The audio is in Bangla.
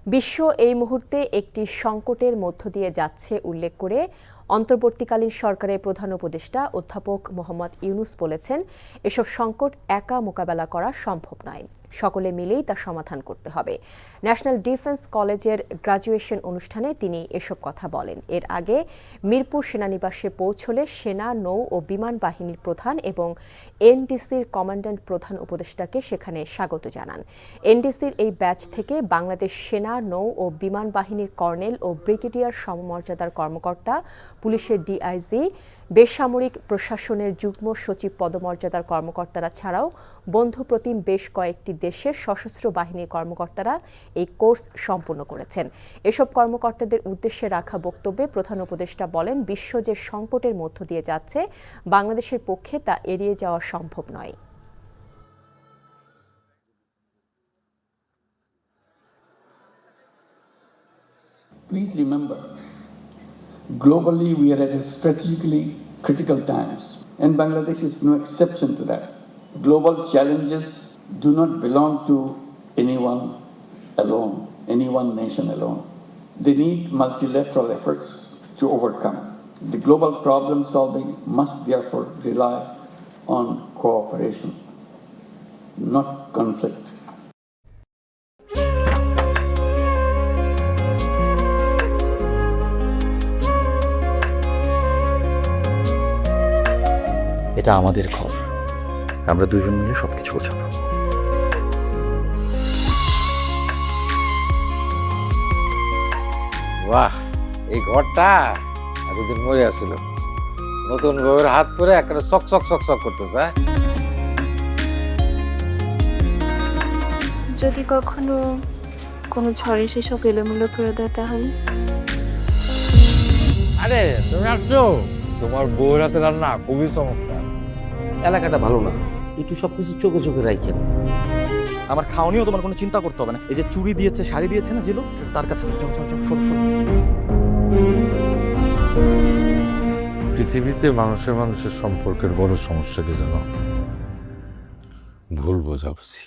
বিশ্ব এই মুহূর্তে একটি সংকটের মধ্য দিয়ে যাচ্ছে উল্লেখ করে অন্তর্বর্তীকালীন সরকারের প্রধান উপদেষ্টা অধ্যাপক মোহাম্মদ ইউনূস বলেছেন, এসব সংকট একা মোকাবেলা করা সম্ভব নয়, সকলে মিলেই তা সমাধান করতে হবে। ন্যাশনাল ডিফেন্স কলেজের গ্র্যাজুয়েশন অনুষ্ঠানে তিনি এসব কথা বলেন। এর আগে মিরপুর সেনানিবাসে পৌঁছলে সেনা, নৌ ও বিমান বাহিনীর প্রধান এবং এনডিসির কমান্ড্যান্ট প্রধান উপদেষ্টাকে সেখানে স্বাগত জানান। এনডিসির এই ব্যাচ থেকে বাংলাদেশ সেনা, নৌ ও বিমান বাহিনীর কর্নেল ও ব্রিগেডিয়ার সমমর্যাদার কর্মকর্তা, পুলিশের ডিআইজি, বেসামরিক প্রশাসনের যুগ্ম সচিব পদমর্যাদার কর্মকর্তারা ছাড়াও বন্ধুপ্রতিম বেশ কয়েকটি দেশের সশস্ত্র বাহিনীর কর্মকর্তারা এই কোর্স সম্পন্ন করেছেন। এসব কর্মকর্তাদের উদ্দেশ্যে রাখা বক্তব্যে প্রধান উপদেষ্টা বলেন, বিশ্ব যে সংকটের মধ্য দিয়ে যাচ্ছে, বাংলাদেশের পক্ষে তা এড়িয়ে যাওয়া সম্ভব নয়। Please remember, globally we are at a strategically critical times, and Bangladesh is no exception to that. Global challenges do not belong to anyone alone, any one nation alone. They need multilateral efforts to overcome. The global problem solving must therefore rely on cooperation, not conflict. এটা আমাদের ঘর, আমরা দুজন মিলে সবকিছু গোছাবো। বাহ, এই ঘরটা এতদিন মরে আসছিল, নতুন বউয়ের হাত পরে একটা চক চক চক চক করতেছে। যদি কখনো কোনো ঝড়ে সেসব এলোমেলো করে দেয় তাহলে? আরে তুমি আসছো, তোমার বউয়ের হাতে রান্না খুবই চমৎকার। এলাকাটা ভালো না, একটু সবকিছু চোখে চোখে রাখেন। আমার খাওয়ানিও তোমার কোনো চিন্তা করতে হবে না। এই যে চুড়ি দিয়েছে, শাড়ি দিয়েছে না যে লোক, তার কাছে সরো। পৃথিবীতে মানুষের সম্পর্কের বড় সমস্যা কি জানো? ভুল বোঝাবুঝি।